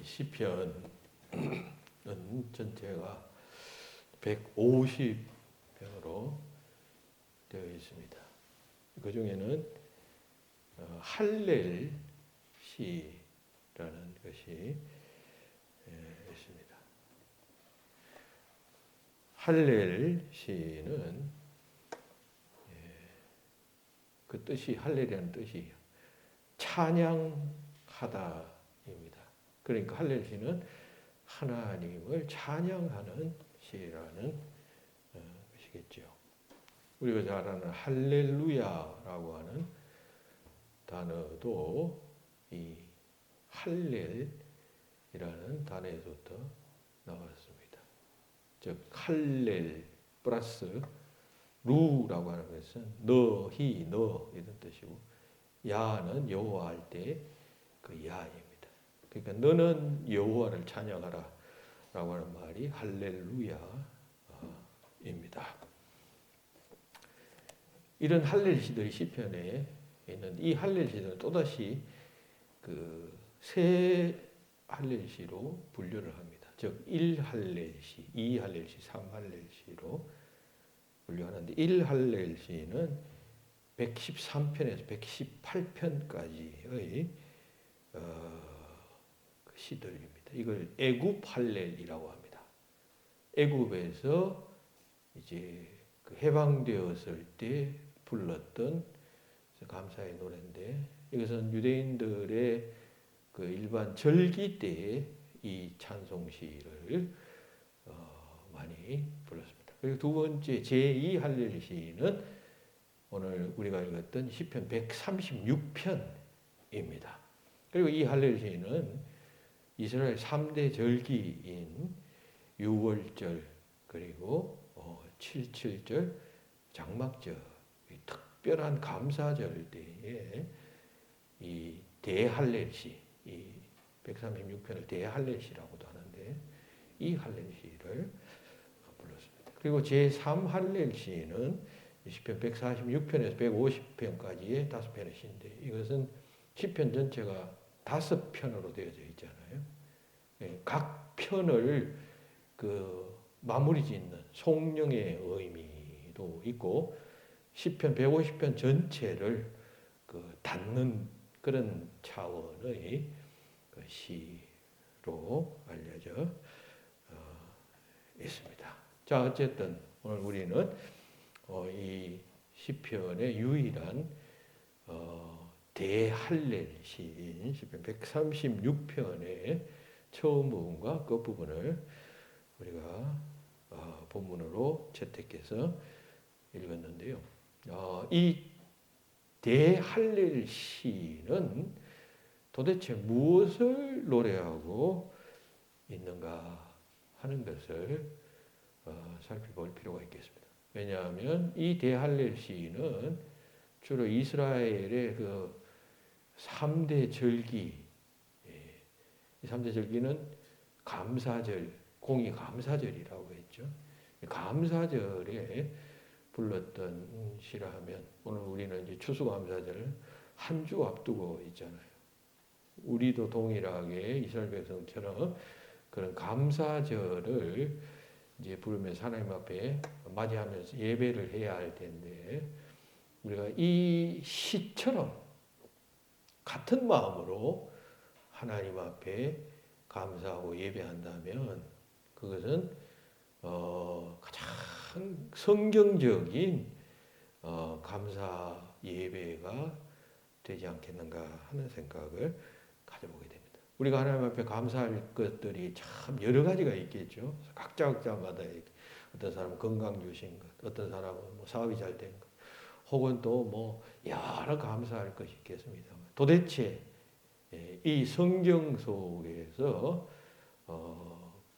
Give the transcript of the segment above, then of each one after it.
시편은 전체가 150편으로 되어 있습니다. 그 중에는 할렐 시라는 것이 있습니다. 할렐 시는 그 뜻이 할렐이라는 뜻이 찬양하다입니다. 그러니까 할렐 시는 하나님을 찬양하는 시라는 것이겠죠. 우리가 잘 아는 할렐루야라고 하는 단어도 이 할렐이라는 단어에서부터 나왔습니다. 즉 할렐 플러스 루라고 하는 것은 너희 너 이런 뜻이고 야는 여호와 할 때 그 야입니다. 그러니까 너는 여호와를 찬양하라 라고 하는 말이 할렐루야입니다. 이런 할렐 시들이 시편에 있는 이 할렐 시들은 또다시 그 세 할렐 시로 분류를 합니다. 즉 1할렐 시, 2할렐 시, 3할렐 시로 분류하는데 1할렐 시는 113편에서 118편까지의 그 시들입니다. 이걸 애굽 할렐이라고 합니다. 애굽에서 이제 그 해방되었을 때 불렀던 감사의 노래인데 이것은 유대인들의 그 일반 절기 때에 이 찬송시를 많이 불렀습니다. 그리고 두 번째 제2 할렐 시는 오늘 우리가 읽었던 시편 136편입니다. 그리고 이 할렐 시는 이스라엘 3대 절기인 유월절 그리고 77절 장막절 특별한 감사절 때에 이 대할렐시 이 136편을 대할렐시라고도 하는데 이 할렐시를 불렀습니다. 그리고 제3할렐시는 시편 146편에서 150편까지의 5편의 시인데 이것은 시편 전체가 5편으로 되어져 있잖아요. 각 편을 그 마무리 짓는 송령의 의미도 있고 시편 150편 전체를 그 닫는 그런 차원의 그 시로 알려져 있습니다. 자, 어쨌든 오늘 우리는 이 시편의 유일한 대할렐 시인 시편 136편의 처음 부분과 끝 부분을 우리가 본문으로 채택해서 읽었는데요. 이 대할렐 시는 도대체 무엇을 노래하고 있는가 하는 것을 살펴볼 필요가 있겠습니다. 왜냐하면 이 대할렐 시는 주로 이스라엘의 그 3대 절기, 이 3대 절기는 감사절, 공의 감사절이라고 했죠. 감사절에 불렀던 시라 하면 오늘 우리는 이제 추수감사절 한 주 앞두고 있잖아요. 우리도 동일하게 이스라엘 백성처럼 그런 감사절을 이제 부르면서 하나님 앞에 맞이하면서 예배를 해야 할 텐데 우리가 이 시처럼 같은 마음으로 하나님 앞에 감사하고 예배한다면 그것은 가장 성경적인 감사 예배가 되지 않겠는가 하는 생각을 가져보게 됩니다. 우리가 하나님 앞에 감사할 것들이 참 여러 가지가 있겠죠. 각자마다 어떤 사람은 건강 주신 것, 어떤 사람은 뭐 사업이 잘 된 것, 혹은 또 뭐 여러 감사할 것이 있겠습니다만 도대체 이 성경 속에서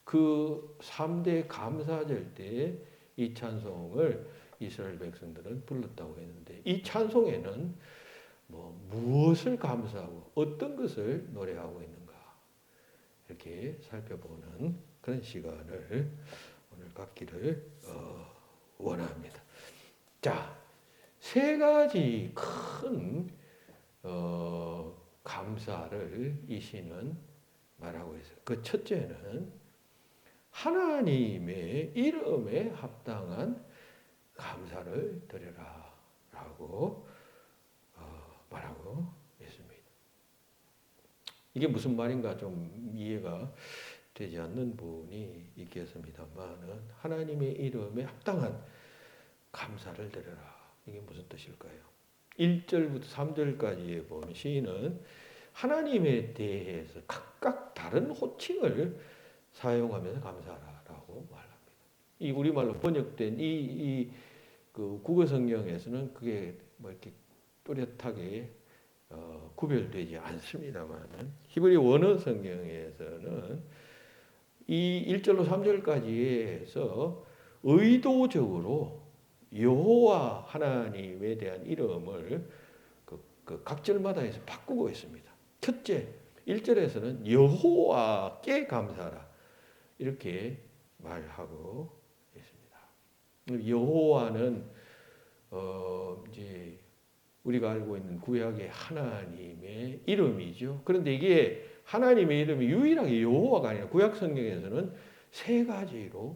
그 3대 감사절 때 이 찬송을 이스라엘 백성들은 불렀다고 했는데 이 찬송에는 뭐 무엇을 감사하고 어떤 것을 노래하고 있는가 이렇게 살펴보는 그런 시간을 오늘 갖기를 원합니다. 자, 세 가지 큰 감사를 이 시는 말하고 있어요. 그 첫째는 하나님의 이름에 합당한 감사를 드려라 라고 말하고 있습니다. 이게 무슨 말인가 좀 이해가 되지 않는 부분이 있겠습니다만은 하나님의 이름에 합당한 감사를 드려라. 이게 무슨 뜻일까요? 1절부터 3절까지에 보면 시인은 하나님에 대해서 각각 다른 호칭을 사용하면서 감사하라고 말합니다. 이 우리말로 번역된 그 국어 성경에서는 그게 뭐 이렇게 뚜렷하게 구별되지 않습니다만은 히브리 원어 성경에서는 이 1절로 3절까지에서 의도적으로 여호와 하나님에 대한 이름을 각 절마다 해서 바꾸고 있습니다. 첫째, 1절에서는 여호와께 감사하라 이렇게 말하고 있습니다. 여호와는 이제 우리가 알고 있는 구약의 하나님의 이름이죠. 그런데 이게 하나님의 이름이 유일하게 여호와가 아니라 구약 성경에서는 세 가지로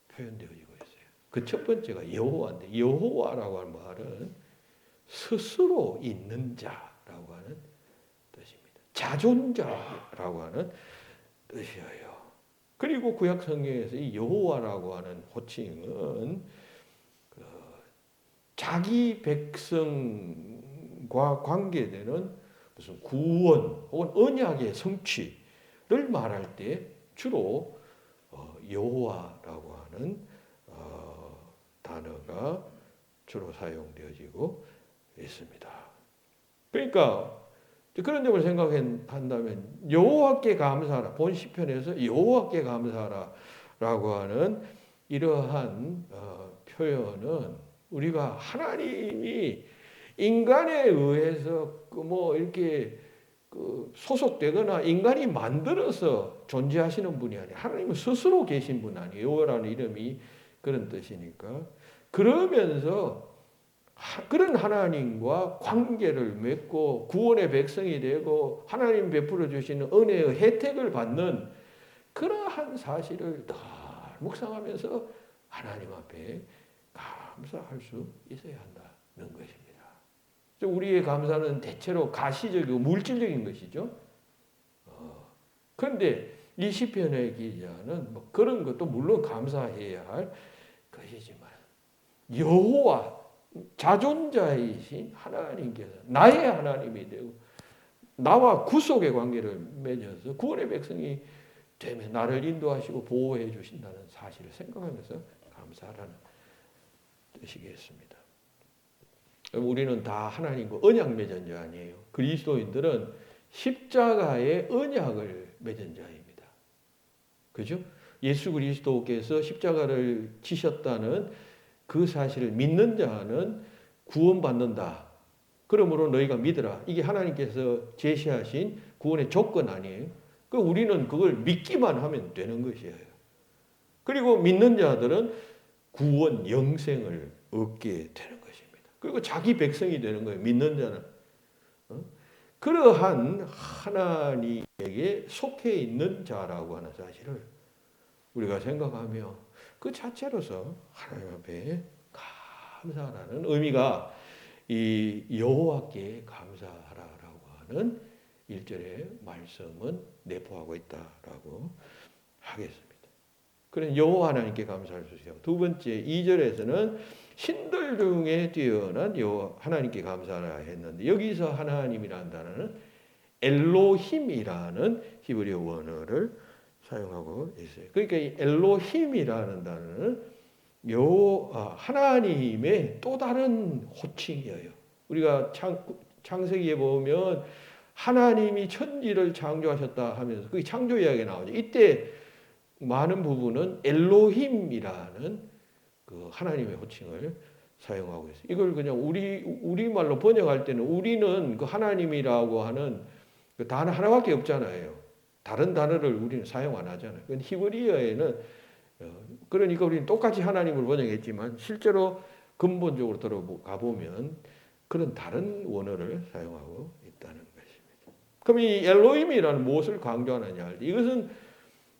표현되어지고 있어요. 그 첫 번째가 여호와인데 여호와라고 하는 말은 스스로 있는 자라고 하는 뜻입니다. 자존자라고 하는 뜻이에요. 그리고 구약 성경에서 이 여호와라고 하는 호칭은 자기 백성과 관계되는 무슨 구원 혹은 언약의 성취를 말할 때 주로 여호와라고 하는 단어가 주로 사용되어지고 있습니다. 그러니까 그런 점을 생각한다면 여호와께 감사하라. 본 시편에서 여호와께 감사하라라고 하는 이러한 표현은 우리가 하나님이 인간에 의해서 뭐 이렇게 소속되거나 인간이 만들어서 존재하시는 분이 아니에요. 하나님은 스스로 계신 분 아니에요. 여호와라는 이름이 그런 뜻이니까. 그러면서 그런 하나님과 관계를 맺고 구원의 백성이 되고 하나님 베풀어 주시는 은혜의 혜택을 받는 그러한 사실을 늘 묵상하면서 하나님 앞에 감사할 수 있어야 한다는 것입니다. 우리의 감사는 대체로 가시적이고 물질적인 것이죠. 그런데 이 시편의 기자는 뭐 그런 것도 물론 감사해야 할 것이지만 여호와 자존자이신 하나님께서 나의 하나님이 되고 나와 구속의 관계를 맺어서 구원의 백성이 되며 나를 인도하시고 보호해 주신다는 사실을 생각하면서 감사하라는 뜻이겠습니다. 우리는 다 하나님과 언약 맺은 자 아니에요. 그리스도인들은 십자가의 언약을 맺은 자입니다. 그죠? 예수 그리스도께서 십자가를 지셨다는 그 사실을 믿는 자는 구원받는다. 그러므로 너희가 믿으라. 이게 하나님께서 제시하신 구원의 조건 아니에요. 그 우리는 그걸 믿기만 하면 되는 것이에요. 그리고 믿는 자들은 구원 영생을 얻게 되는 것입니다. 그리고 자기 백성이 되는 거예요. 믿는 자는. 그러한 하나님에게 속해 있는 자라고 하는 사실을 우리가 생각하며 그 자체로서 하나님 앞에 감사하라는 의미가 이 여호와께 감사하라라고 하는 1절의 말씀은 내포하고 있다라고 하겠습니다. 그런 여호와 하나님께 감사할 수 있어요. 두 번째 2절에서는 신들 중에 뛰어난 여호와 하나님께 감사하라 했는데 여기서 하나님이라는 단어는 엘로힘이라는 히브리 원어를 사용하고 있어요. 그러니까 이 엘로힘이라는 단어는 하나님의 또 다른 호칭이에요. 우리가 창세기에 보면 하나님이 천지를 창조하셨다 하면서 그게 창조 이야기가 나오죠. 이때 많은 부분은 엘로힘이라는 그 하나님의 호칭을 사용하고 있어요. 이걸 그냥 우리말로 번역할 때는 우리는 그 하나님이라고 하는 그 단어 하나밖에 없잖아요. 다른 단어를 우리는 사용 안 하잖아요. 히브리어에는 그러니까 우리는 똑같이 하나님을 번역했지만 실제로 근본적으로 들어가 보면 그런 다른 원어를 사용하고 있다는 것입니다. 그럼 이 엘로힘이라는 무엇을 강조하느냐? 이것은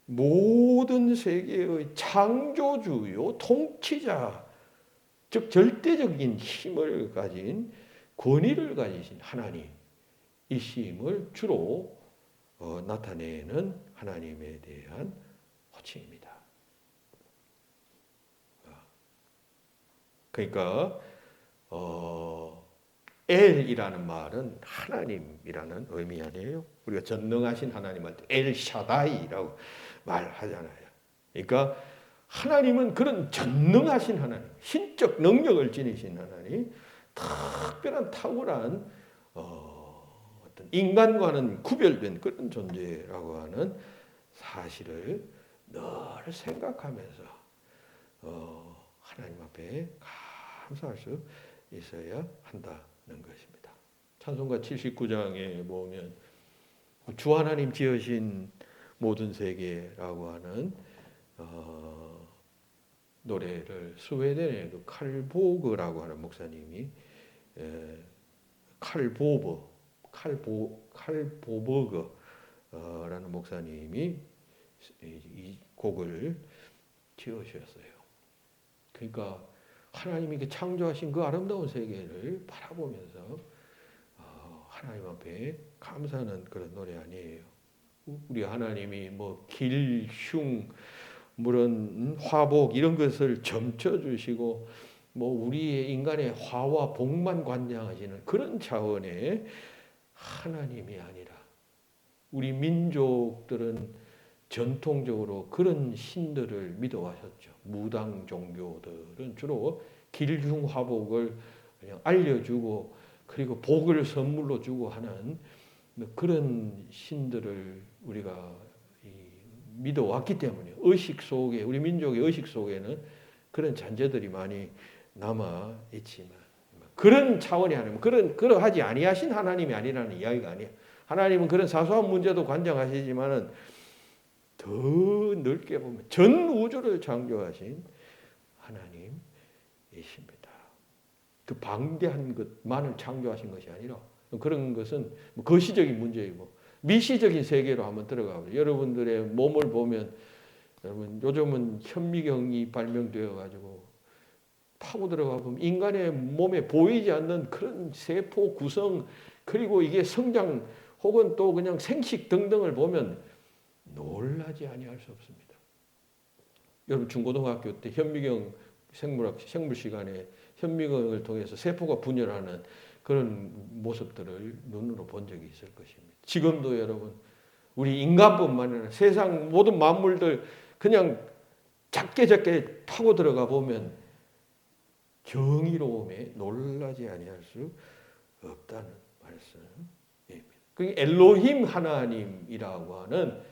모든 세계의 창조주요 통치자, 즉 절대적인 힘을 가진 권위를 가지신 하나님이심을 주로 나타내는 하나님에 대한 호칭입니다. 그러니까 엘이라는 말은 하나님이라는 의미 아니에요. 우리가 전능하신 하나님한테 엘샤다이라고 말하잖아요. 그러니까 하나님은 그런 전능하신 하나님, 신적 능력을 지니신 하나님, 특별한 탁월한 어떤 인간과는 구별된 그런 존재라고 하는 사실을 늘 생각하면서 하나님 앞에 감사할 수 있어야 한다는 것입니다. 찬송가 79장에 보면 주 하나님 지으신 모든 세계라고 하는 노래를 스웨덴의 그 칼보그라고 하는 목사님이 칼보버그라는 목사님이 이 곡을 지으셨어요. 그러니까 하나님이 창조하신 그 아름다운 세계를 바라보면서 하나님 앞에 감사하는 그런 노래 아니에요. 우리 하나님이 뭐 길, 흉, 물은 화복 이런 것을 점쳐주시고 뭐 우리의 인간의 화와 복만 관장하시는 그런 차원의 하나님이 아니라 우리 민족들은 전통적으로 그런 신들을 믿어왔었죠. 무당 종교들은 주로 길흉화복을 그냥 알려주고 그리고 복을 선물로 주고 하는 그런 신들을 우리가 믿어왔기 때문에 의식 속에 우리 민족의 의식 속에는 그런 잔재들이 많이 남아 있지만 그런 차원이 아니면 그러하지 아니하신 하나님이 아니라는 이야기가 아니에요. 하나님은 그런 사소한 문제도 관장하시지만은 더 넓게 보면 전 우주를 창조하신 하나님이십니다. 그 방대한 것만을 창조하신 것이 아니라 그런 것은 거시적인 문제이고 미시적인 세계로 한번 들어가 보죠. 여러분들의 몸을 보면 여러분 요즘은 현미경이 발명되어 가지고 파고 들어가 보면 인간의 몸에 보이지 않는 그런 세포 구성 그리고 이게 성장 혹은 또 그냥 생식 등등을 보면 놀라지 아니할 수 없습니다. 여러분 중고등학교 때 현미경 생물 시간에 현미경을 통해서 세포가 분열하는 그런 모습들을 눈으로 본 적이 있을 것입니다. 지금도 여러분 우리 인간뿐만 아니라 세상 모든 만물들 그냥 작게 파고 들어가 보면 경이로움에 놀라지 아니할 수 없다는 말씀입니다. 그 엘로힘 하나님이라고 하는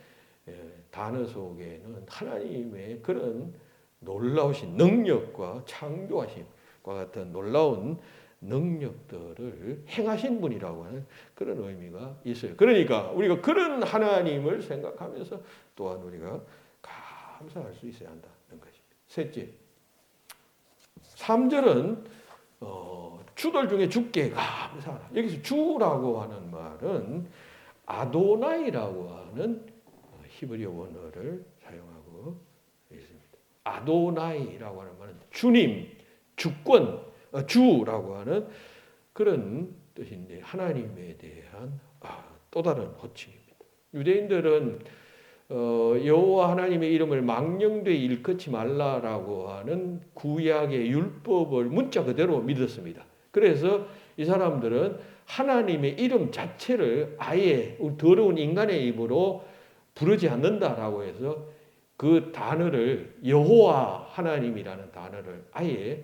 단어 속에는 하나님의 그런 놀라우신 능력과 창조하심과 같은 놀라운 능력들을 행하신 분이라고 하는 그런 의미가 있어요. 그러니까 우리가 그런 하나님을 생각하면서 또한 우리가 감사할 수 있어야 한다는 것입니다. 셋째, 3절은 주들 중에 주께 감사하라. 여기서 주라고 하는 말은 아도나이라고 하는 히브리어 원어를 사용하고 있습니다. 아도나이라고 하는 말은 주님, 주권, 주라고 하는 그런 뜻인데 하나님에 대한 또 다른 호칭입니다. 유대인들은 여호와 하나님의 이름을 망령되이 일컫지 말라라고 하는 구약의 율법을 문자 그대로 믿었습니다. 그래서 이 사람들은 하나님의 이름 자체를 아예 더러운 인간의 입으로 부르지 않는다라고 해서 그 단어를 여호와 하나님이라는 단어를 아예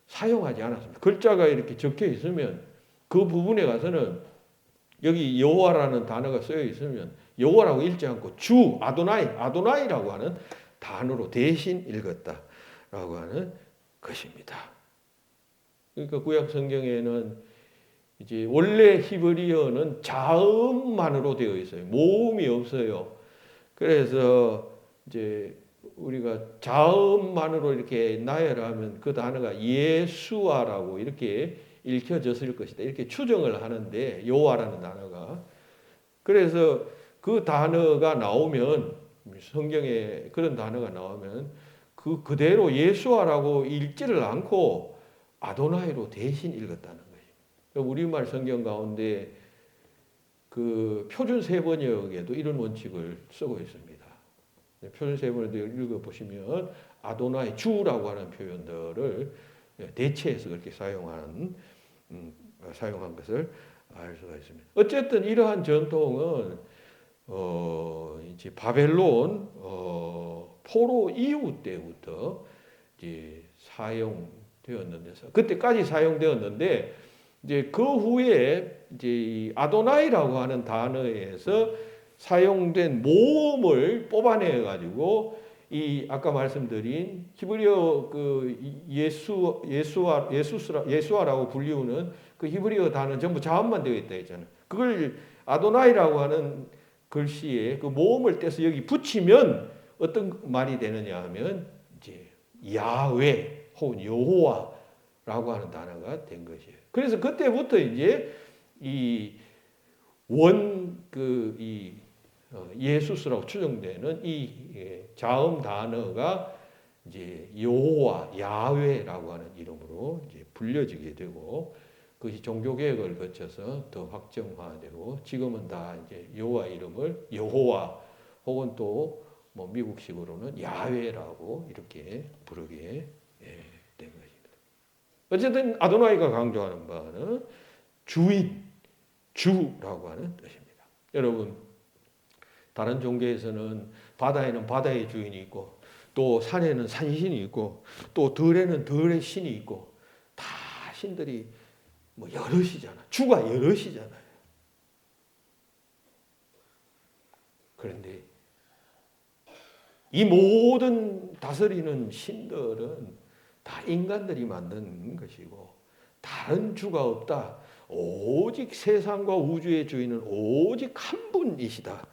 사용하지 않았습니다. 글자가 이렇게 적혀 있으면 그 부분에 가서는 여기 여호와라는 단어가 쓰여 있으면 여호와라고 읽지 않고 주 아도나이라고 하는 단어로 대신 읽었다라고 하는 것입니다. 그러니까 구약 성경에는 이제 원래 히브리어는 자음만으로 되어 있어요. 모음이 없어요. 그래서 이제 우리가 자음만으로 이렇게 나열하면 그 단어가 예수아라고 이렇게 읽혀졌을 것이다. 이렇게 추정을 하는데 여호와라는 단어가 그래서 그 단어가 나오면, 성경에 그런 단어가 나오면 그 그대로 예수아라고 읽지를 않고 아도나이로 대신 읽었다는 거예요. 우리말 성경 가운데 그 표준 세번역에도 이런 원칙을 쓰고 있습니다. 표준 세번역도 읽어보시면 아도나이, 주라고 하는 표현들을 대체해서 그렇게 사용한 것을 알 수가 있습니다. 어쨌든 이러한 전통은 이제 바벨론 포로 이후 때부터 이제 사용되었는데, 그때까지 사용되었는데, 이제 그 후에 이제 이 아도나이라고 하는 단어에서 사용된 모음을 뽑아내 가지고 이 아까 말씀드린 히브리어 그 예수아라고 불리우는 그 히브리어 단어는 전부 자음만 되어 있다 했잖아요. 그걸 아도나이라고 하는 글씨에 그 모음을 떼서 여기 붙이면 어떤 말이 되느냐 하면 이제 야훼 혹은 여호와라고 하는 단어가 된 것이에요. 그래서 그때부터 이제 이 예수스라고 추정되는 이 자음 단어가 이제 여호와, 야훼라고 하는 이름으로 이제 불려지게 되고, 그것이 종교 개혁을 거쳐서 더 확정화되고, 지금은 다 이제 여호와 이름을 여호와 혹은 또 뭐 미국식으로는 야훼라고 이렇게 부르게 된 것입니다. 어쨌든 아도나이가 강조하는 바는 주인, 주라고 하는 뜻입니다. 여러분, 다른 종교에서는 바다에는 바다의 주인이 있고, 또 산에는 산신이 있고, 또 들에는 들의 신이 있고, 다 신들이 뭐 여럿이잖아. 주가 여럿이잖아요. 그런데 이 모든 다스리는 신들은 다 인간들이 만든 것이고, 다른 주가 없다. 오직 세상과 우주의 주인은 오직 한 분이시다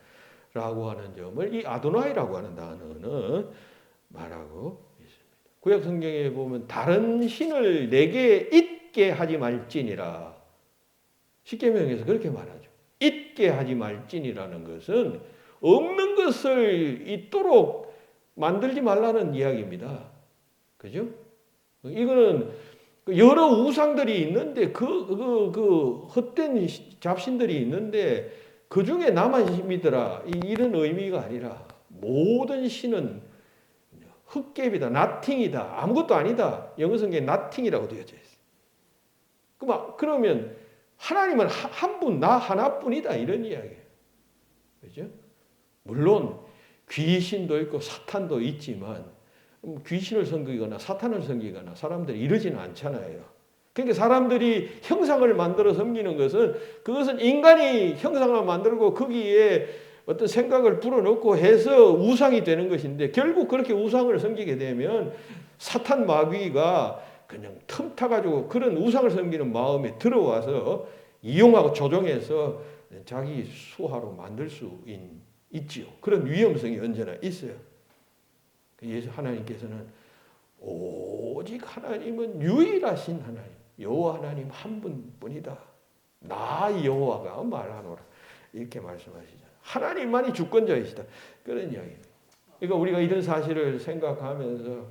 라고 하는 점을 이 아도나이라고 하는 단어는 말하고 있습니다. 구약 성경에 보면 다른 신을 내게 있게 하지 말지니라, 십계명에서 그렇게 말하죠. 있게 하지 말지니라는 것은 없는 것을 있도록 만들지 말라는 이야기입니다. 그죠? 이거는 여러 우상들이 있는데 그 헛된 잡신들이 있는데 그 중에 나만 믿어라, 이런 의미가 아니라 모든 신은 헛개비다, 나팅이다, 아무것도 아니다. 영어 성경에 나팅이라고 되어져 있어요. 그러면 하나님은 한 분, 나 하나뿐이다, 이런 이야기예요. 그죠? 물론 귀신도 있고 사탄도 있지만 귀신을 섬기거나 사탄을 섬기거나 사람들이 이러지는 않잖아요. 그러니까 사람들이 형상을 만들어 섬기는 것은, 그것은 인간이 형상을 만들고 거기에 어떤 생각을 불어넣고 해서 우상이 되는 것인데, 결국 그렇게 우상을 섬기게 되면 사탄 마귀가 그냥 틈타가지고 그런 우상을 섬기는 마음에 들어와서 이용하고 조종해서 자기 수하로 만들 수 있지요. 그런 위험성이 언제나 있어요. 예수 하나님께서는 오직 하나님은 유일하신 하나님, 여호와 하나님 한 분뿐이다. 나 여호와가 말하노라, 이렇게 말씀하시잖아요. 하나님만이 주권자이시다, 그런 이야기입니다. 그러니까 우리가 이런 사실을 생각하면서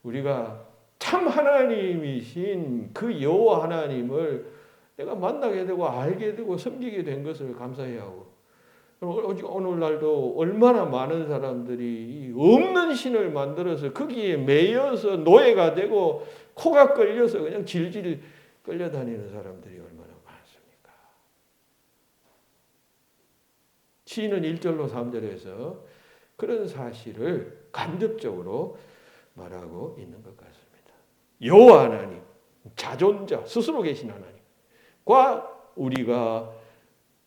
우리가 참 하나님이신 그 여호와 하나님을 내가 만나게 되고 알게 되고 섬기게 된 것을 감사해야 하고, 오늘날도 얼마나 많은 사람들이 없는 신을 만들어서 거기에 매여서 노예가 되고 코가 끌려서 그냥 질질 끌려다니는 사람들이 얼마나 많습니까? 시인은 1절로 3절에서 그런 사실을 간접적으로 말하고 있는 것 같습니다. 여호와 하나님, 자존자, 스스로 계신 하나님과 우리가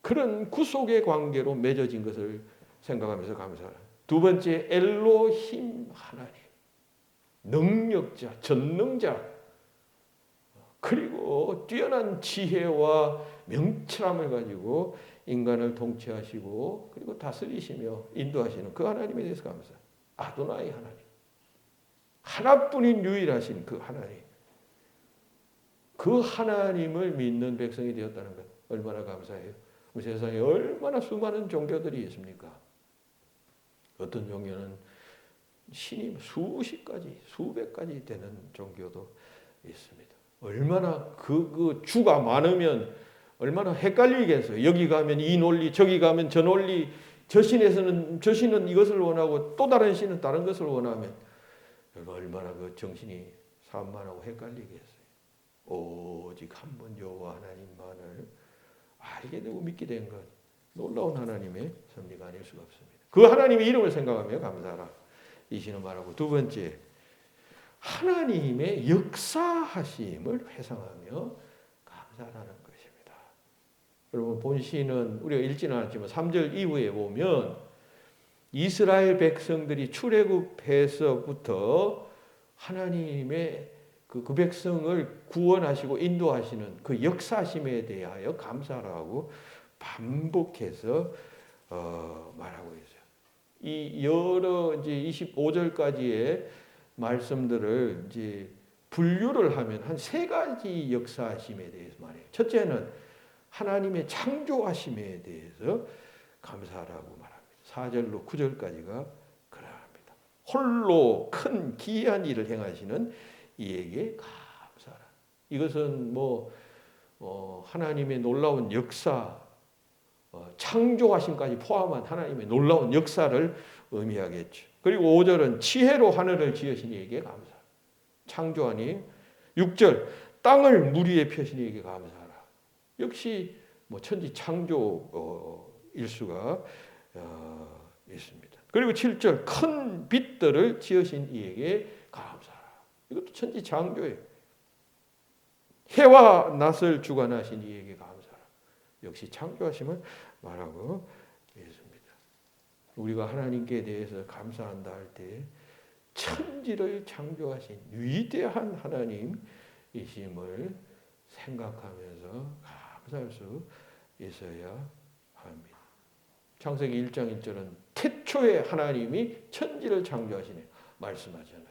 그런 구속의 관계로 맺어진 것을 생각하면서 감사합니다. 두 번째, 엘로힘 하나님, 능력자, 전능자, 그리고 뛰어난 지혜와 명철함을 가지고 인간을 통치하시고 그리고 다스리시며 인도하시는 그 하나님에 대해서 감사합니다. 아도나이 하나님, 하나뿐인 유일하신 그 하나님, 그 하나님을 믿는 백성이 되었다는 것 얼마나 감사해요. 우리 세상에 얼마나 수많은 종교들이 있습니까? 어떤 종교는 신이 수십 가지, 수백 가지 되는 종교도 있습니다. 얼마나 그 주가 많으면 얼마나 헷갈리겠어요. 여기 가면 이 논리, 저기 가면 저 논리, 저 신은 이것을 원하고 또 다른 신은 다른 것을 원하면 얼마나 그 정신이 산만하고 헷갈리겠어요. 오직 한 분 여호와 하나님만을 알게 되고 믿게 된 것, 놀라운 하나님의 섭리가 아닐 수가 없습니다. 그 하나님의 이름을 생각하며 감사하라 이시는 말하고, 두 번째 하나님의 역사하심을 회상하며 감사하라는 것입니다. 여러분 본시는 우리가 읽지는 않았지만 3절 이후에 보면 이스라엘 백성들이 출애굽해서부터 하나님의 그 백성을 구원하시고 인도하시는 그 역사심에 대하여 감사하라고 반복해서 말하고 있어요. 이 여러 이제 25절까지의 말씀들을 이제 분류를 하면 한 세 가지 역사심에 대해서 말해요. 첫째는 하나님의 창조하심에 대해서 감사하라고 말합니다. 4절로 9절까지가 그러합니다. 홀로 큰 기이한 일을 행하시는 이에게 감사하라. 이것은 하나님의 놀라운 역사, 창조하심까지 포함한 하나님의 놀라운 역사를 의미하겠죠. 그리고 5절은 지혜로 하늘을 지으신 이에게 감사하라. 창조하니. 6절 땅을 물 위에 펴신 이에게 감사하라. 역시 천지 창조일 수가 있습니다. 그리고 7절 큰 빛들을 지으신 이에게 감사하라. 이것도 천지 창조예요. 해와 낮을 주관하신 이에게 감사하라. 역시 창조하심을 말하고 있습니다. 우리가 하나님께 대해서 감사한다 할 때 천지를 창조하신 위대한 하나님이심을 생각하면서 감사할 수 있어야 합니다. 창세기 1장 1절은 태초에 하나님이 천지를 창조하시네 말씀하잖아요.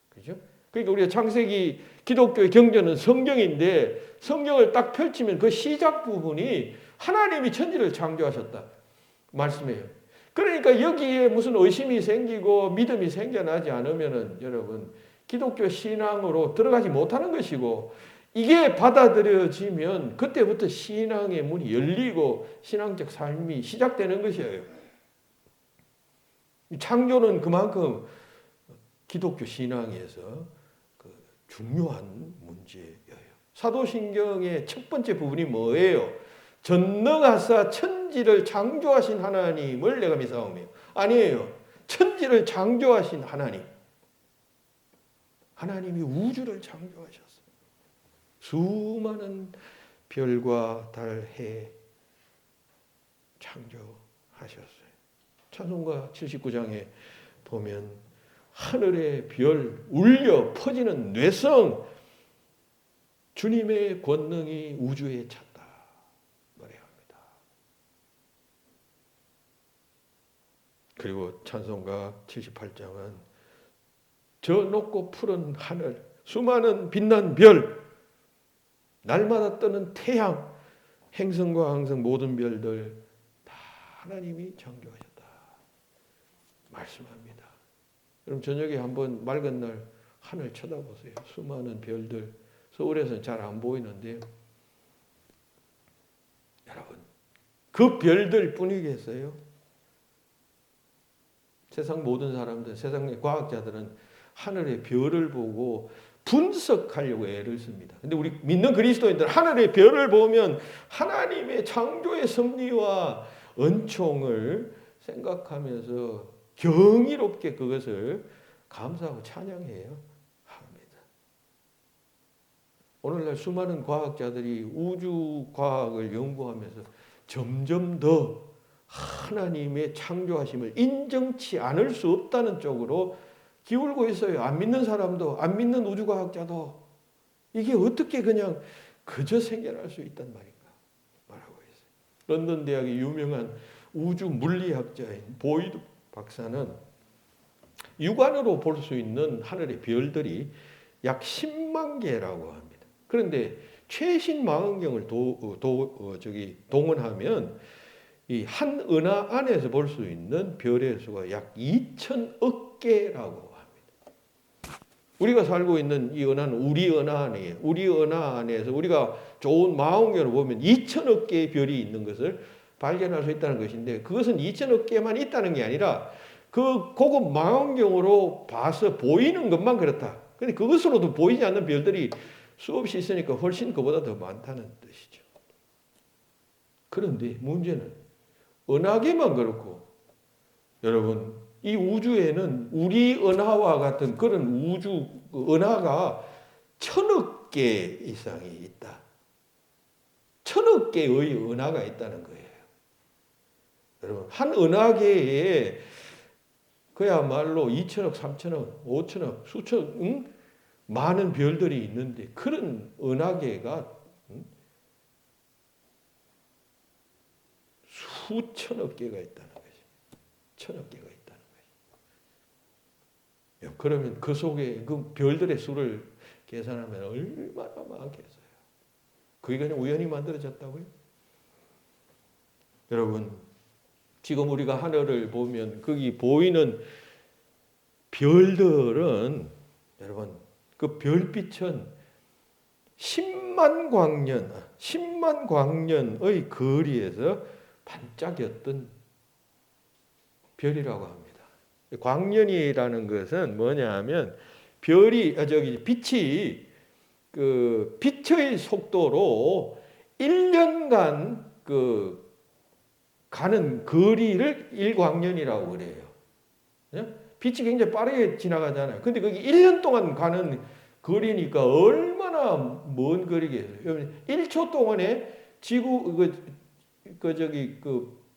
그죠? 그러니까 우리가 창세기 기독교의 경전은 성경인데 성경을 딱 펼치면 그 시작 부분이 하나님이 천지를 창조하셨다 말씀해요. 그러니까 여기에 무슨 의심이 생기고 믿음이 생겨나지 않으면은 여러분 기독교 신앙으로 들어가지 못하는 것이고, 이게 받아들여지면 그때부터 신앙의 문이 열리고 신앙적 삶이 시작되는 것이에요. 창조는 그만큼 기독교 신앙에서 중요한 문제예요. 사도신경의 첫 번째 부분이 뭐예요? 전능하사 천지를 창조하신 하나님을 내가 믿사오며. 아니에요. 천지를 창조하신 하나님. 하나님이 우주를 창조하셨어요. 수많은 별과 달, 해 창조하셨어요. 찬송가 79장에 보면 하늘의 별 울려 퍼지는 뇌성, 주님의 권능이 우주에 찼다 노래합니다. 그리고 찬송가 78장은 저 높고 푸른 하늘, 수많은 빛난 별, 날마다 뜨는 태양, 행성과 항성 모든 별들 다 하나님이 창조하셨다 말씀합니다. 여러분 저녁에 한번 맑은 날 하늘 쳐다보세요. 수많은 별들, 서울에서는 잘 안 보이는데요. 여러분 그 별들 뿐이겠어요? 세상 모든 사람들, 세상의 과학자들은 하늘의 별을 보고 분석하려고 애를 씁니다. 근데 우리 믿는 그리스도인들 하늘의 별을 보면 하나님의 창조의 섭리와 은총을 생각하면서 경이롭게 그것을 감사하고 찬양해야 합니다. 오늘날 수많은 과학자들이 우주 과학을 연구하면서 점점 더 하나님의 창조하심을 인정치 않을 수 없다는 쪽으로 기울고 있어요. 안 믿는 사람도, 안 믿는 우주과학자도 이게 어떻게 그냥 그저 생겨날 수 있단 말인가 말하고 있어요. 런던 대학의 유명한 우주 물리학자인 보이드 박사는 육안으로 볼 수 있는 하늘의 별들이 약 10만 개라고 합니다. 그런데 최신 망원경을 동원하면 이 한 은하 안에서 볼 수 있는 별의 수가 약 2천억 개라고 합니다. 우리가 살고 있는 이 은하는 우리 은하 안이에요. 우리 은하 안에서 우리가 좋은 망원경으로 보면 2천억 개의 별이 있는 것을 발견할 수 있다는 것인데, 그것은 2천억 개만 있다는 게 아니라 그 고급 망원경으로 봐서 보이는 것만 그렇다. 근데 그것으로도 보이지 않는 별들이 수없이 있으니까 훨씬 그보다 더 많다는 뜻이죠. 그런데 문제는 은하계만 그렇고, 여러분, 이 우주에는 우리 은하와 같은 그런 우주 은하가 1000억 개 이상이 있다. 1000억 개의 은하가 있다는 거예요. 여러분, 한 은하계에 그야말로 2천억, 3천억, 5천억, 수천, 많은 별들이 있는데, 그런 은하계가 수천억 개가 있다는 것입니다. 천억 개가 있다는 것입니다. 그러면 그 속에 그 별들의 수를 계산하면 얼마나 많겠어요. 그게 그냥 우연히 만들어졌다고요? 여러분, 지금 우리가 하늘을 보면 거기 보이는 별들은, 여러분, 그 별빛은 10만 광년의 거리에서 반짝였던 별이라고 합니다. 광년이라는 것은 뭐냐 하면, 빛이 그 빛의 속도로 1년간 가는 거리를 1광년이라고 그래요. 빛이 굉장히 빠르게 지나가잖아요. 근데 거기 1년 동안 가는 거리니까 얼마나 먼 거리겠어요. 1초 동안에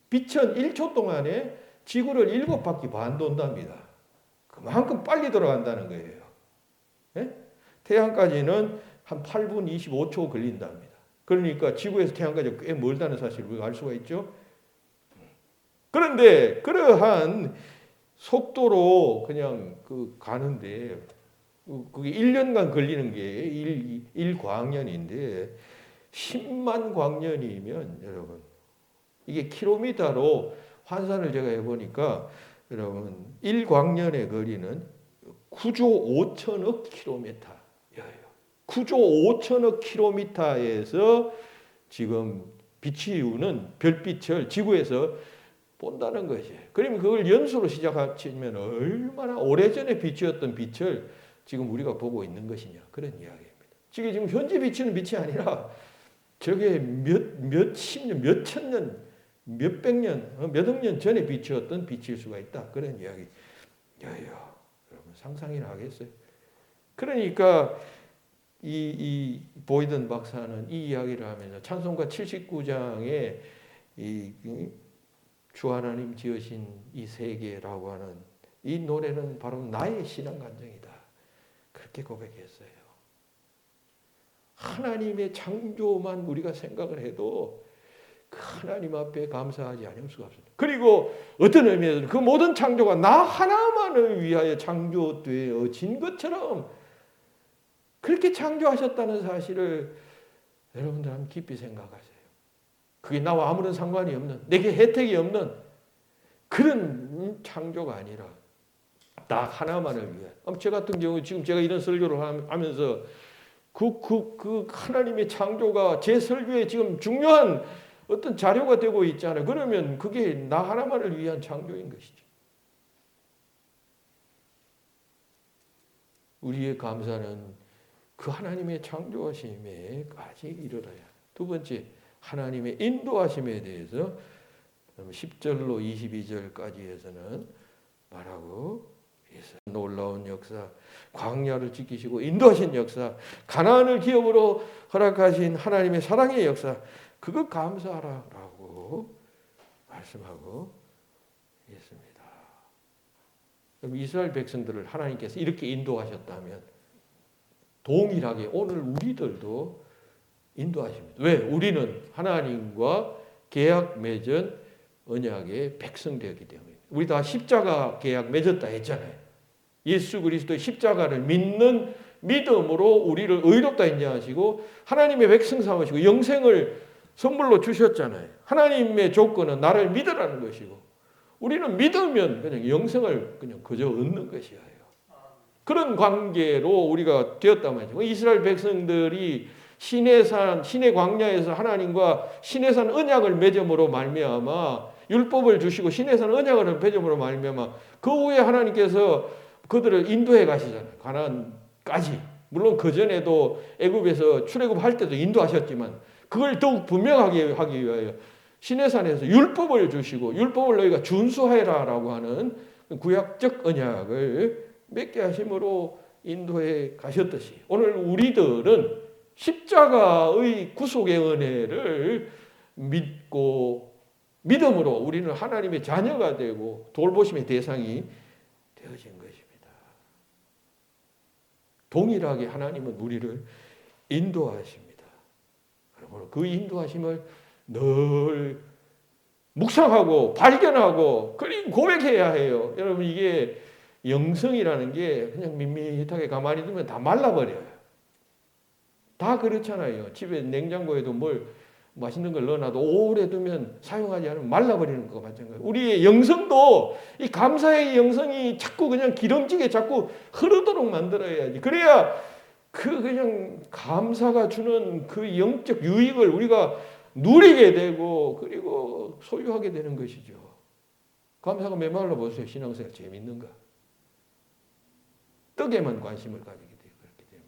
빛은 1초 동안에 지구를 7바퀴 반 돈답니다. 그만큼 빨리 돌아간다는 거예요. 네? 태양까지는 한 8분 25초 걸린답니다. 그러니까 지구에서 태양까지 꽤 멀다는 사실을 우리가 알 수가 있죠. 그런데 그러한 속도로 그냥 가는데, 그게 1년간 걸리는 게 1광년인데 10만 광년이면, 여러분, 이게 킬로미터로 환산을 제가 해보니까, 여러분, 1광년의 거리는 9조 5천억 킬로미터예요. 9조 5천억 킬로미터에서 지금 비추는 별빛을 지구에서 본다는 것이에요. 그러면 그걸 연수로 시작하면 얼마나 오래전에 비추었던 빛을 지금 우리가 보고 있는 것이냐, 그런 이야기입니다. 지금 현재 비추는 빛이 아니라 저게 몇십 년, 몇천 년, 몇백 년, 몇억 년 전에 비추었던 빛일 수가 있다, 그런 이야기. 여러분 상상이나 하겠어요? 그러니까 이 보이든 박사는 이 이야기를 하면서 찬송가 79장에 주 하나님 지으신 이 세계라고 하는 이 노래는 바로 나의 신앙 간증이다, 그렇게 고백했어요. 하나님의 창조만 우리가 생각을 해도 그 하나님 앞에 감사하지 않을 수가 없습니다. 그리고 어떤 의미에서는 그 모든 창조가 나 하나만을 위하여 창조되어진 것처럼 그렇게 창조하셨다는 사실을 여러분들 한번 깊이 생각하세요. 그게 나와 아무런 상관이 없는, 내게 혜택이 없는 그런 창조가 아니라 나 하나만을 위해. 저 같은 경우 지금 제가 이런 설교를 하면서 그 하나님의 창조가 제 설교에 지금 중요한 어떤 자료가 되고 있잖아요. 그러면 그게 나 하나만을 위한 창조인 것이죠. 우리의 감사는 그 하나님의 창조하심에까지 이르러야. 두 번째, 하나님의 인도하심에 대해서 10절로 22절까지 해서는 말하고 있어요. 놀라운 역사, 광야를 지키시고 인도하신 역사, 가나안을 기업으로 허락하신 하나님의 사랑의 역사, 그거 감사하라라고 말씀하고 있습니다. 그럼 이스라엘 백성들을 하나님께서 이렇게 인도하셨다면 동일하게 오늘 우리들도 인도하십니다. 왜? 우리는 하나님과 계약 맺은 언약의 백성 되었기 때문에. 우리 다 십자가 계약 맺었다 했잖아요. 예수 그리스도의 십자가를 믿는 믿음으로 우리를 의롭다 인정하시고 하나님의 백성 삼으시고 영생을 선물로 주셨잖아요. 하나님의 조건은 나를 믿으라는 것이고 우리는 믿으면 그냥 영생을 그냥 그저 얻는 것이에요. 그런 관계로 우리가 되었단 말이죠. 이스라엘 백성들이 시내산, 시내 광야에서 하나님과 시내산 언약을 맺음으로 말미암아 율법을 주시고 시내산 언약을 맺음으로 말미암아 그 후에 하나님께서 그들을 인도해 가시잖아요. 가나안까지. 물론 그 전에도 애굽에서 출애굽할 때도 인도하셨지만 그걸 더욱 분명하게 하기 위하여 시내산에서 율법을 주시고 율법을 너희가 준수하라라고 하는 구약적 언약을 맺게 하심으로 인도해 가셨듯이 오늘 우리들은 십자가의 구속의 은혜를 믿고 믿음으로 우리는 하나님의 자녀가 되고 돌보심의 대상이 되어진 것입니다. 동일하게 하나님은 우리를 인도하십니다. 그러므로 그 인도하심을 늘 묵상하고 발견하고 그리고 고백해야 해요. 여러분 이게 영성이라는 게 그냥 밋밋하게 가만히 두면 다 말라버려요. 다 그렇잖아요. 집에 냉장고에도 뭘 맛있는 걸 넣어놔도 오래 두면 사용하지 않으면 말라버리는 거 마찬가지예요. 우리의 영성도 이 감사의 영성이 자꾸 그냥 기름지게 자꾸 흐르도록 만들어야지. 그래야 그 그냥 감사가 주는 그 영적 유익을 우리가 누리게 되고 그리고 소유하게 되는 것이죠. 감사가 메말라 보세요. 신앙생활 재밌는가? 떡에만 관심을 가지게 돼요. 그렇게 되면.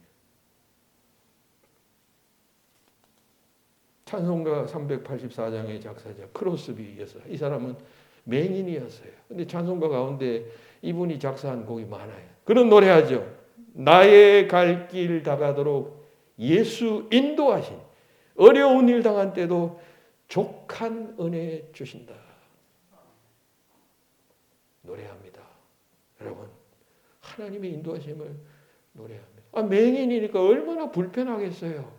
찬송가 384장의 작사자 크로스비였어요. 이 사람은 맹인이었어요. 근데 찬송가 가운데 이분이 작사한 곡이 많아요. 그런 노래하죠. 나의 갈 길 다가도록 예수 인도하신 어려운 일 당한 때도 족한 은혜 주신다. 노래합니다. 여러분 하나님의 인도하심을 노래합니다. 맹인이니까 얼마나 불편하겠어요.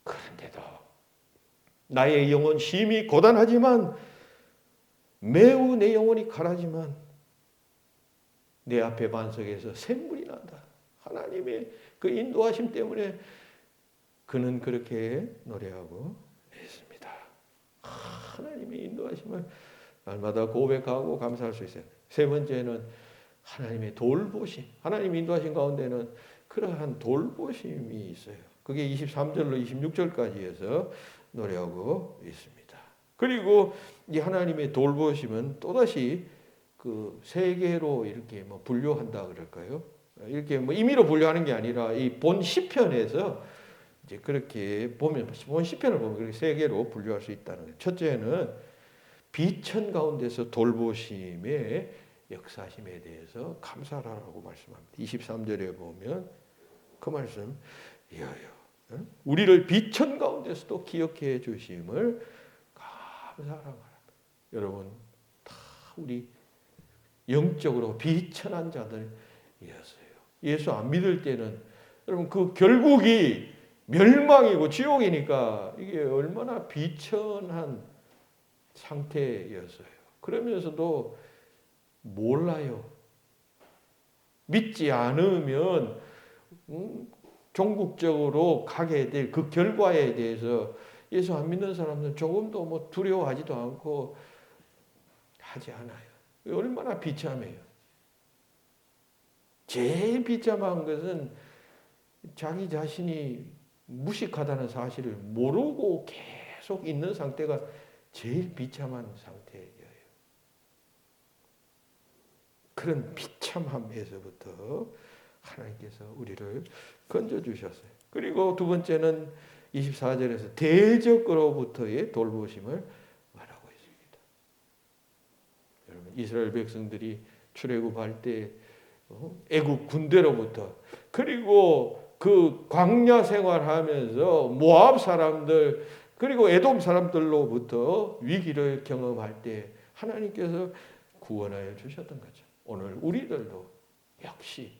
그런데도 나의 영혼 심히 고단하지만 매우 내 영혼이 가라지만 내 앞에 반석에서 샘물이 난다. 하나님의 그 인도하심 때문에 그는 그렇게 노래하고 있습니다. 하나님의 인도하심을 날마다 고백하고 감사할 수 있어요. 세 번째는 하나님의 돌보심. 하나님의 인도하심 가운데는 그러한 돌보심이 있어요. 그게 23절로 26절까지 해서 노래하고 있습니다. 그리고 이 하나님의 돌보심은 또다시 그 세 개로 이렇게 뭐 분류한다 그럴까요? 이렇게 뭐 임의로 분류하는 게 아니라 이 본 시편에서 이제 그렇게 보면 본 시편을 보면 그렇게 세 개로 분류할 수 있다는 거예요. 첫째는 비천 가운데서 돌보심의 역사심에 대해서 감사하라고 말씀합니다. 23절에 보면 그 말씀 이어요. 우리를 비천 가운데서도 기억해 주심을 감사하라고 합니다. 여러분 다 우리 영적으로 비천한 자들이었어요. 예수 안 믿을 때는 여러분 그 결국이 멸망이고 지옥이니까 이게 얼마나 비천한 상태였어요. 그러면서도 몰라요. 믿지 않으면 종국적으로 가게 될 그 결과에 대해서 예수 안 믿는 사람들은 조금도 뭐 두려워하지도 않고 하지 않아요. 얼마나 비참해요. 제일 비참한 것은 자기 자신이 무식하다는 사실을 모르고 계속 있는 상태가 제일 비참한 상태예요. 그런 비참함에서부터 하나님께서 우리를 건져주셨어요. 그리고 두 번째는 24절에서 대적으로부터의 돌보심을 말하고 있습니다. 여러분 이스라엘 백성들이 출애굽할 때 애굽 군대로부터 그리고 그 광야 생활하면서 모압 사람들 그리고 에돔 사람들로부터 위기를 경험할 때 하나님께서 구원하여 주셨던 거죠. 오늘 우리들도 역시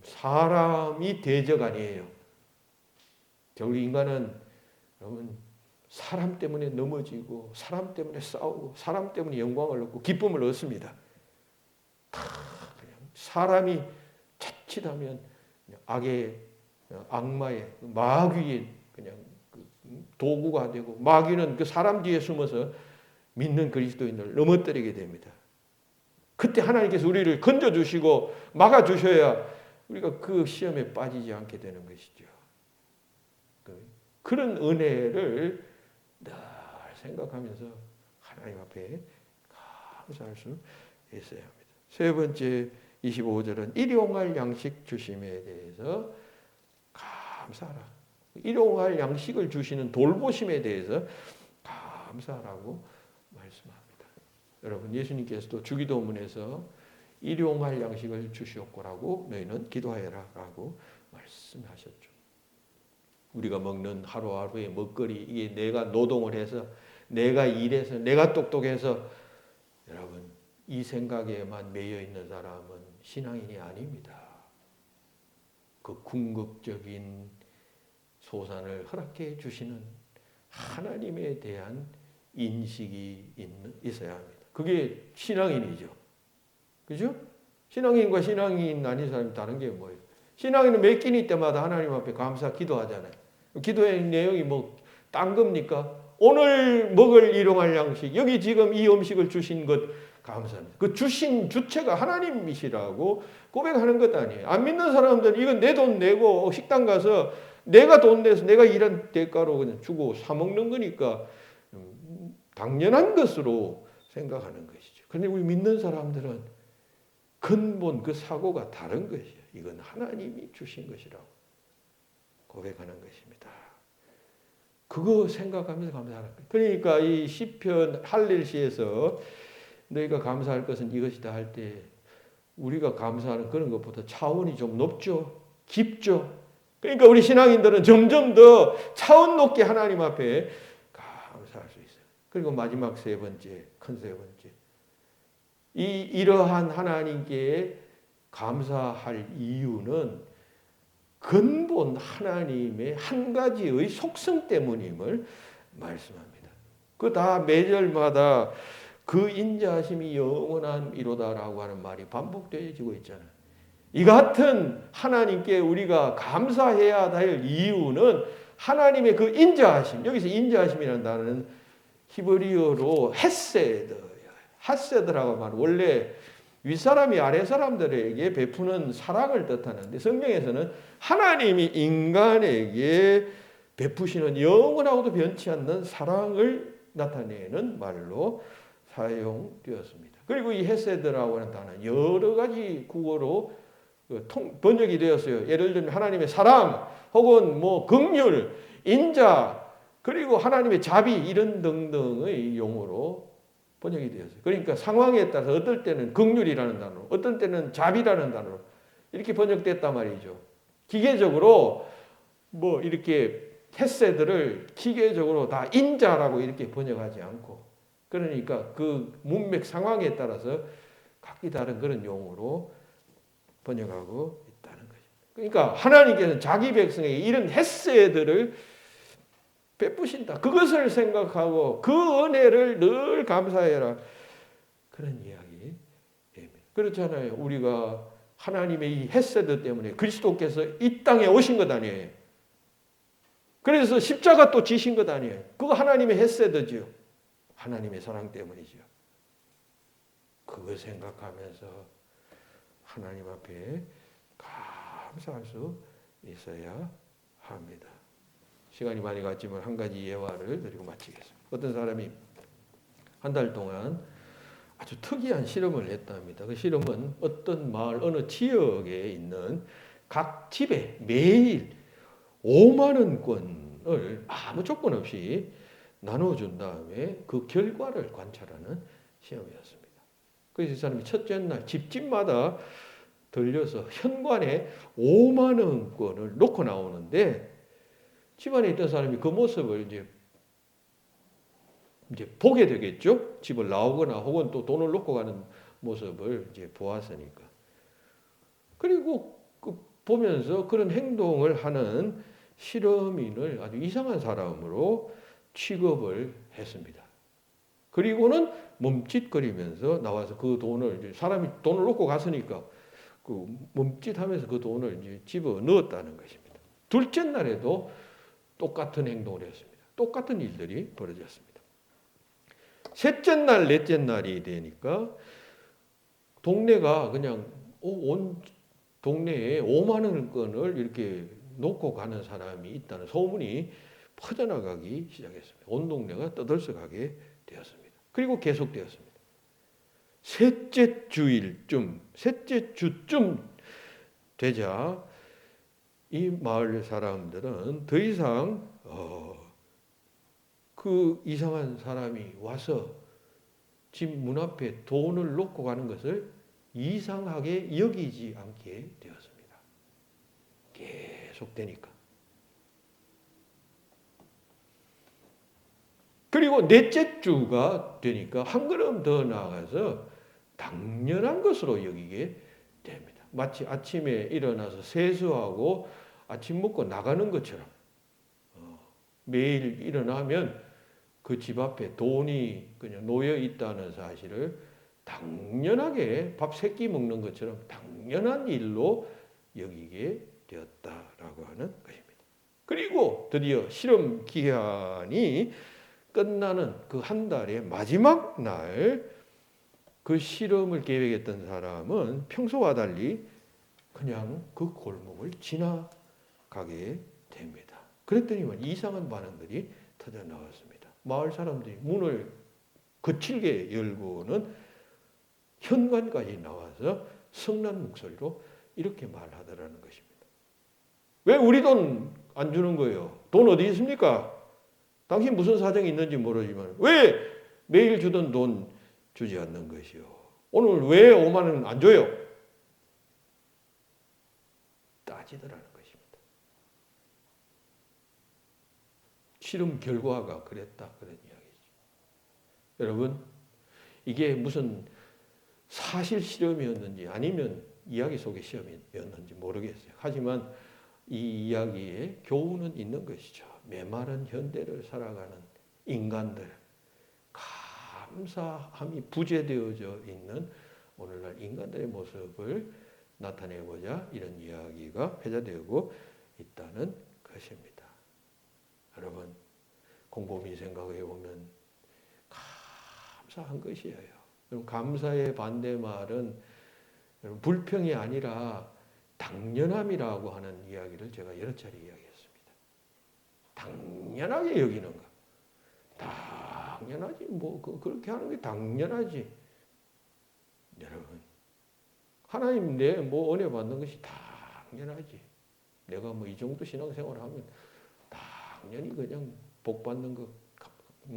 사람이 대적 아니에요. 결국 인간은 여러분 사람 때문에 넘어지고 사람 때문에 싸우고 사람 때문에 영광을 얻고 기쁨을 얻습니다. 다 그냥 사람이 자칫하면 악의 악마의 마귀의 그냥 그 도구가 되고 마귀는 그 사람 뒤에 숨어서 믿는 그리스도인을 넘어뜨리게 됩니다. 그때 하나님께서 우리를 건져주시고 막아주셔야 우리가 그 시험에 빠지지 않게 되는 것이죠. 그런 은혜를 늘 생각하면서 하나님 앞에 감사할 수 있어야 합니다. 세 번째 25절은 일용할 양식 주심에 대해서 감사하라. 일용할 양식을 주시는 돌보심에 대해서 감사하라고 말씀합니다. 여러분, 예수님께서도 주기도문에서 일용할 양식을 주시옵고라고 너희는 기도하여라 라고 말씀하셨죠. 우리가 먹는 하루하루의 먹거리, 이게 내가 노동을 해서, 내가 일해서, 내가 똑똑해서, 여러분, 이 생각에만 매여 있는 사람은 신앙인이 아닙니다. 그 궁극적인 소산을 허락해 주시는 하나님에 대한 인식이 있어야 합니다. 그게 신앙인이죠. 그죠? 신앙인과 신앙인 아닌 사람이 다른 게 뭐예요? 신앙인은 매 끼니 때마다 하나님 앞에 감사 기도하잖아요. 기도의 내용이 뭐 딴 겁니까? 오늘 먹을 일용할 양식, 여기 지금 이 음식을 주신 것 감사합니다. 그 주신 주체가 하나님이시라고 고백하는 것 아니에요. 안 믿는 사람들은 이건 내 돈 내고 식당 가서 내가 돈 내서 내가 일한 대가로 그냥 주고 사 먹는 거니까 당연한 것으로 생각하는 것이죠. 그런데 우리 믿는 사람들은 근본 그 사고가 다른 것이에요. 이건 하나님이 주신 것이라고 고백하는 것입니다. 그거 생각하면서 감사하는 거예요. 그러니까 이 시편 할렐시에서 너희가 감사할 것은 이것이다 할 때 우리가 감사하는 그런 것보다 차원이 좀 높죠. 깊죠. 그러니까 우리 신앙인들은 점점 더 차원 높게 하나님 앞에 감사할 수 있어요. 그리고 마지막 세 번째, 큰 세 번째. 이러한 하나님께 감사할 이유는 근본 하나님의 한 가지의 속성 때문임을 말씀합니다. 그 다 매절마다 그 인자하심이 영원함이로다라고 하는 말이 반복되어지고 있잖아요. 이 같은 하나님께 우리가 감사해야 할 이유는 하나님의 그 인자하심, 여기서 인자하심이라는 단어는 히브리어로 헤세드예요. 헤세드라고 말은 원래 윗사람이 아랫사람들에게 베푸는 사랑을 뜻하는데 성경에서는 하나님이 인간에게 베푸시는 영원하고도 변치 않는 사랑을 나타내는 말로 사용되었습니다. 그리고 이 헤세드라고 하는 단어는 여러 가지 국어로 번역이 되었어요. 예를 들면 하나님의 사랑 혹은 뭐 긍휼, 인자 그리고 하나님의 자비 이런 등등의 용어로 번역이 되었어요. 그러니까 상황에 따라서 어떨 때는 긍휼이라는 단어로 어떤 때는 자비라는 단어로 이렇게 번역됐단 말이죠. 기계적으로 뭐 이렇게 헤세드를 기계적으로 다 인자라고 이렇게 번역하지 않고 그러니까 그 문맥 상황에 따라서 각기 다른 그런 용어로 번역하고 있다는 거죠. 그러니까 하나님께서는 자기 백성에게 이런 헤세드를 베푸신다. 그것을 생각하고 그 은혜를 늘 감사해라. 그런 이야기입니다. 그렇잖아요. 우리가 하나님의 이 헤세드 때문에 그리스도께서 이 땅에 오신 것 아니에요. 그래서 십자가 또 지신 것 아니에요. 그거 하나님의 헤세드죠. 하나님의 사랑 때문이죠. 그거 생각하면서 하나님 앞에 감사할 수 있어야 합니다. 시간이 많이 갔지만 한 가지 예화를 드리고 마치겠습니다. 어떤 사람이 한 달 동안 아주 특이한 실험을 했답니다. 그 실험은 어떤 마을 어느 지역에 있는 각 집에 매일 5만 원권을 아무 조건 없이 나눠준 다음에 그 결과를 관찰하는 시험이었습니다. 그래서 이 사람이 첫째 날 집집마다 들려서 현관에 5만 원권을 놓고 나오는데 집안에 있던 사람이 그 모습을 이제 보게 되겠죠. 집을 나오거나 혹은 또 돈을 놓고 가는 모습을 이제 보았으니까. 그리고 보면서 그런 행동을 하는 실험인을 아주 이상한 사람으로 취급을 했습니다. 그리고는 몸짓거리면서 나와서 그 돈을 이제 사람이 돈을 놓고 갔으니까 그 몸짓하면서 그 돈을 이제 집어 넣었다는 것입니다. 둘째 날에도 똑같은 행동을 했습니다. 똑같은 일들이 벌어졌습니다. 셋째 날, 넷째 날이 되니까 동네가 그냥 온 동네에 5만 원권을 이렇게 놓고 가는 사람이 있다는 소문이 퍼져나가기 시작했습니다. 온 동네가 떠들썩하게 되었습니다. 그리고 계속되었습니다. 셋째 주쯤 되자 이 마을 사람들은 더 이상 그 이상한 사람이 와서 집 문 앞에 돈을 놓고 가는 것을 이상하게 여기지 않게 되었습니다. 계속되니까. 그리고 넷째 주가 되니까 한 걸음 더 나아가서 당연한 것으로 여기게 됩니다. 마치 아침에 일어나서 세수하고 아침 먹고 나가는 것처럼 매일 일어나면 그 집 앞에 돈이 그냥 놓여 있다는 사실을 당연하게 밥 세 끼 먹는 것처럼 당연한 일로 여기게 되었다라고 하는 것입니다. 그리고 드디어 실험 기한이 끝나는 그 한 달의 마지막 날 그 실험을 계획했던 사람은 평소와 달리 그냥 그 골목을 지나가게 됩니다. 그랬더니만 이상한 반응들이 터져 나왔습니다. 마을 사람들이 문을 거칠게 열고는 현관까지 나와서 성난 목소리로 이렇게 말하더라는 것입니다. 왜 우리 돈 안 주는 거예요? 돈 어디 있습니까? 당신 무슨 사정이 있는지 모르지만 왜 매일 주던 돈 주지 않는 것이요? 오늘 왜 5만 원 안 줘요? 따지더라는 것입니다. 실험 결과가 그랬다 그런 이야기죠. 여러분 이게 무슨 사실 실험이었는지 아니면 이야기 속의 시험이었는지 모르겠어요. 하지만 이 이야기에 교훈은 있는 것이죠. 메마른 현대를 살아가는 인간들, 감사함이 부재되어져 있는 오늘날 인간들의 모습을 나타내고자 이런 이야기가 회자되고 있다는 것입니다. 여러분, 곰곰이 생각해 보면 감사한 것이에요. 여러분, 감사의 반대말은 여러분, 불평이 아니라 당연함이라고 하는 이야기를 제가 여러 차례 이야기했습니다. 당연하게 여기는 것. 당연하지. 그렇게 하는 게 당연하지. 여러분, 하나님 내 은혜 받는 것이 당연하지. 내가 이 정도 신앙생활을 하면 당연히 그냥 복 받는 거,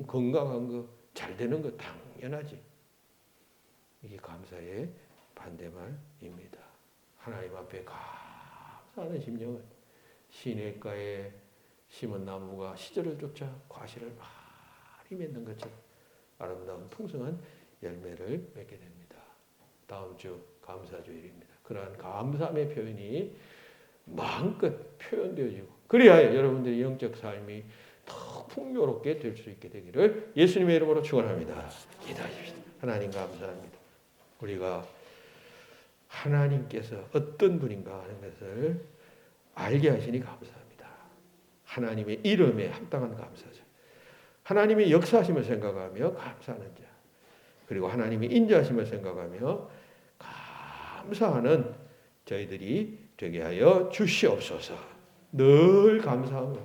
건강한 거, 잘 되는 거 당연하지. 이게 감사의 반대말입니다. 하나님 앞에 감사하는 심령은 시냇가에 심은 나무가 시절을 쫓아 과실을 많이 맺는 것처럼 아름다운 풍성한 열매를 맺게 됩니다. 다음 주 감사주일입니다. 그러한 감사함의 표현이 마음껏 표현되어지고 그래야 여러분들의 영적 삶이 더 풍요롭게 될 수 있게 되기를 예수님의 이름으로 축원합니다. 기도하십시다. 하나님 감사합니다. 우리가 하나님께서 어떤 분인가 하는 것을 알게 하시니 감사합니다. 하나님의 이름에 합당한 감사죠. 하나님의 역사하심을 생각하며 감사하는 자. 그리고 하나님의 인자하심을 생각하며 감사하는 저희들이 되게 하여 주시옵소서. 늘 감사함으로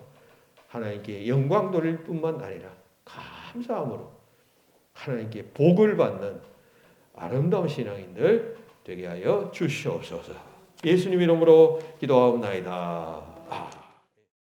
하나님께 영광 돌릴 뿐만 아니라 감사함으로 하나님께 복을 받는 아름다운 신앙인들 되게 하여 주시옵소서. 예수님 이름으로 기도하옵나이다.